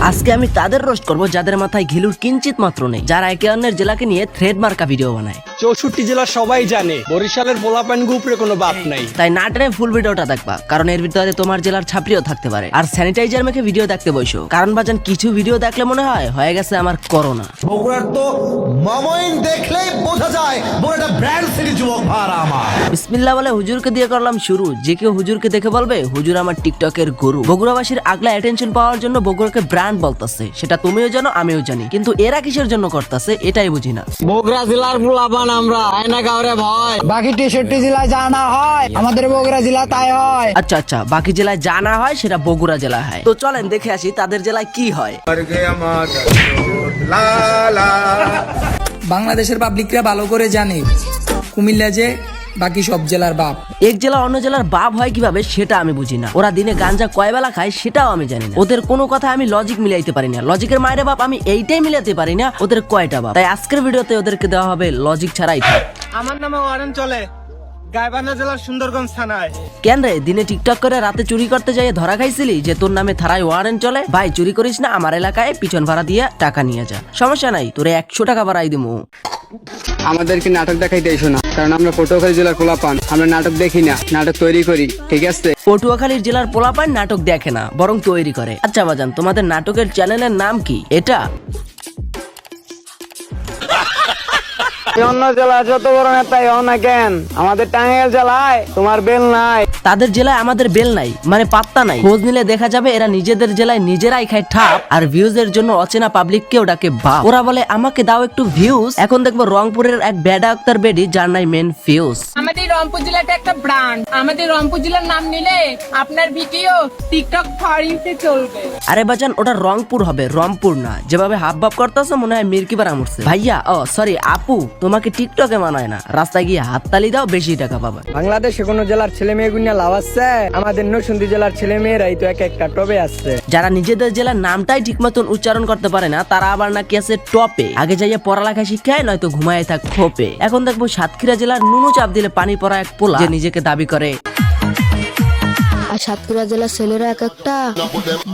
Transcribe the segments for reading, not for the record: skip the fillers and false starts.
আজকে আমি তাদের রোস্ট করব যাদের মাথায় ঘিলুর কিঞ্চিত মাত্র নেই, যারা একে অন্যের জেলাকে নিয়ে থ্রেড মার্কা ভিডিও বানায়। 64 জেলা সবাই জানে বরিশালের পোলাপান উপরে কোনো বাপ নাই। তাই না টেনে ফুল ভিডিওটা দেখবা, কারণ এর ভিতরে তোমার জেলার ছাপড়িও থাকতে পারে। আর স্যানিটাইজার মেখে ভিডিও দেখতে বসো, কারণ বাজান কিছু ভিডিও দেখলে মনে হয় হয়ে গেছে আমার করোনা। বগুড়ার তো মামইন দেখলেই বোঝা যায় বগুড়াটা ব্র্যান্ড সিটি যুবক ভাড়া আমার। বিসমিল্লাহ বলে হুজুরকে দিয়ে করলাম শুরু। যে কেউ হুজুরকে দেখে বলবে হুজুর আমার টিকটকের গুরু। বগুড়াবাসীর আগলা অ্যাটেনশন পাওয়ার জন্য বগুড়াকে ব্র্যান্ড বলতেছে, সেটা তুমিও জানো আমিও জানি, কিন্তু এরা কিসের জন্য করতেছে এটাই বুঝি না। বগুড়া জেলার পোলাপান আমরা, আয়না কাউরে ভয়। বাকি 63 জেলায় যা না হয় আমাদের বগুড়া জেলা তাই হয়। আচ্ছা আচ্ছা, বাকি জেলায় যা না হয় সেটা বগুড়া জেলা হয়। তো চলেন দেখে আসি তাদের জেলায় কি হয়। বাংলাদেশের পাবলিকরা ভালো করে জানে কুমিল্লা যে বাকি সব জেলার বাপ। এক জেলা অন্য জেলার বাপ হয় কিভাবে সেটা আমি বুঝি না। ওরা দিনে গাঞ্জা কয় বেলা খায় সেটাও আমি জানি না। ওদের কোনো কথা আমি লজিক মিলাইতে পারি না। লজিকের মায়ের বাপ আমি এইটাই মিলাতে পারি না ওদের কয়টা বাপ। তাই আজকের ভিডিওতে ওদেরকে দেওয়া হবে লজিক ছাড়াই থাক। আমার নামে ওয়ারেন্ট চলে গাইবান্ধা জেলার সুন্দরগঞ্জ থানায়। কেন রে দিনে টিকটক করে রাতে চুরি করতে যাই ধরা খাইছিলি যে তোর নামে থানায় ওয়ারেন্ট চলে? ভাই চুরি করিস না, আমার এলাকায় পিছন ভাড়া দিয়ে টাকা নিয়ে যা, সমস্যা নাই, তোরে 100 টাকা বাড়াই দিমু। আমাদেরকে নাটক দেখাইতে এসো না, কারণ আমরা পটুয়াখালী জেলার পোলাপান, আমরা নাটক দেখি না, নাটক তৈরি করি, ঠিক আছে? পটুয়াখালীর জেলার পোলাপান নাটক দেখে না, বরং তৈরি করে। আচ্ছা বাজান, তোমাদের নাটকের চ্যানেলের নাম কি? এটা অন্য জেলা যত বড় নেতাই হও না কেন, আমাদের টাঙ্গাইল জেলায় তোমার বেল নাই। তাদের জেলায় আমাদের বেল নাই মানে পাত্তা নাই। খোঁজ নিলে দেখা যাবে এরা নিজেদের জেলায় নিজেরাই খায় ঠাপ, আর ভিউজ এর জন্য অচেনা পাবলিক কেও ডাকে বাপ। ওরা বলে আমাকে দাও একটু ভিউজ। এখন দেখবো রংপুরের এক বেডা আক্তার বেডি, যার নাই মেন ফিউজ। আমাদের রংপুর জেলাটা একটা ব্র্যান্ড। আমাদের রংপুর জেলার নাম নিলে আপনার ভিডিও টিকটক ফরিতে চলবে। আরে বাজান, ওটা রংপুর হবে, রংপুর না। যেভাবে হাব ভাব করতেছো মনে হয় মির্কিপাড়া মরছে। ভাইয়া ও সরি আপু, তোমাকে টিকটকে মানায় না, রাস্তায় গিয়ে হাততালি দাও, বেশি টাকা পাবা। বাংলাদেশে কোনো জেলার ছেলে মেয়ে গুনিয়া লাভ আছে? আমাদের নরসিংদী জেলার ছেলে মেয়েরাই তো এক একটা টবে আছে। যারা নিজেদের জেলার নামটাই ঠিক মতন উচ্চারণ করতে পারে না, তারা আবার নাকি আছে টপে। আগে যাইয়া পড়ালেখা শিখায়, নয়তো ঘুমায় থাক খোপে। এখন দেখবো সাতক্ষীরা জেলার নুনু চাপ দিলে পানি পড়া এক পোলা যে নিজেকে দাবি করে। আর সাতক্ষীরা জেলার ছেলেরা এক একটা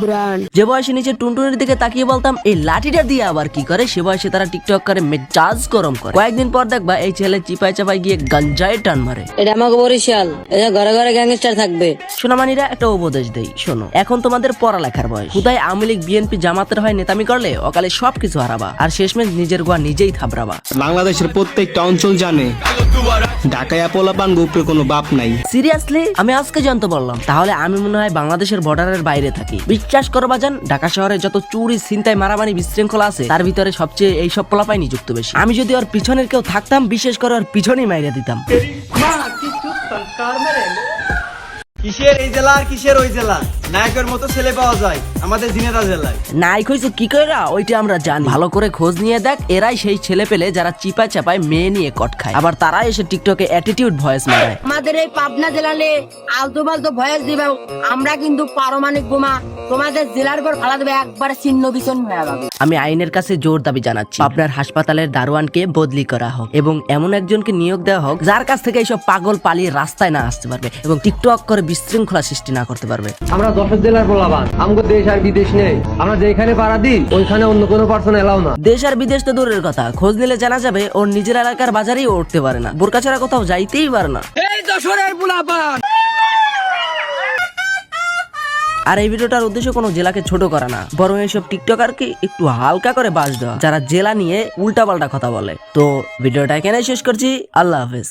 ব্র্যান্ড। যে বয়সে নিচে টুনটুনির দিকে তাকিয়ে বলতাম এই লাঠিটা দিয়ে আবার কি করে, সে বয়সে তারা টিকটক করে মেজাজ গরম করে। কয়েকদিন পর দেখবা এই ছেলে চিপাই চাপাই গিয়ে গাঞ্জায় টান মারে। এটা আমাকে বরিশাল, এটা ঘরে ঘরে গ্যাংস্টার থাকবে। সোনামানিরা একটা উপদেশ দেই, শোনো, এখন তোমাদের পড়ালেখার বয়স। হুদায় আওয়ামী লীগ বিএনপি জামাতের হয় নেতামি করলে অকালে সবকিছু হারাবা, আর শেষমেশ নিজের গোয়া নিজেই থাবড়াবা। বাংলাদেশের প্রত্যেকটা অঞ্চল জানে ঢাকায় পোলাপান উপরে কোনো বাপ নাই। সিরিয়াসলি আমি আজকে জানতে বললাম, তাহলে আমি মনে হয় বাংলাদেশের বর্ডারের বাইরে থাকি। বিশ্বাস করো বাজান, ঢাকা শহরে যত চুরি ছিনতাই মারামারি বিশৃঙ্খলা আছে, তার ভিতরে সবচেয়ে এই সব পোলাপাই নিযুক্ত বেশি। আমি যদি ওর পিছনের কেউ থাকতাম, বিশেষ করে ওর পিছনেই মাইরা দিতাম। কিসের এই জেলা আর কিসের ওই জেলা? নায়কের মতো ছেলে পাওয়া যায় আমাদের দিনেদা জেলায়। নাই কইছে কি কইরা ওইটা আমরা জানি। ভালো করে খোঁজ নিয়ে দেখ, এরাই সেই ছেলে পেলে যারা চিপা চাপায় মেয়ে নিয়ে কট খায়, আবার তারাই এসে টিকটকে অ্যাটিটিউড ভয়েস মারায়। আমাদের এই পাবনা জেলালে আলতু ফালতু ভয়েস দিবে, আমরা কিন্তু পারমাণবিক বোমা তোমাদের জেলার পর ফালা দেবে, একবার ছিন্ন বিচ্ছিন্ন হয়ে যাবে। আমি আইনের কাছে জোর দাবি জানাচ্ছি, আপনার হাসপাতালের দারোয়ানকে বদলি করা হোক এবং এমন একজনকে নিয়োগ দেওয়া হোক যার কাছ থেকে এইসব পাগল পালিয়ে রাস্তায় না আসতে পারবে এবং টিকটক করে বিশৃঙ্খলা সৃষ্টি না করতে পারবে। আমরা 10 জেলার পোলাপান, আমগো দেশ আর বিদেশ নেই। আমরা যেখানে পাড়া দিই ওইখানে অন্য কোনো পার্সন এলাও না। দেশ আর বিদেশ তো দূরের কথা, খোঁজ নিলে জানা যাবে ওর নিজের এলাকার বাজারেই উঠতে পারে না, বোরকা ছাড়া কোথাও যাইতেই পারে না। এই যশোরের পোলাপান। আর এই ভিডিওটার উদ্দেশ্য কোনো জেলাকে ছোট করা না, বরং এইসব টিকটকারকে একটু হালকা করে বাস দেওয়া যারা জেলা নিয়ে উল্টাপাল্টা কথা বলে। তো ভিডিওটা এখানে শেষ করছি, আল্লাহ হাফেজ।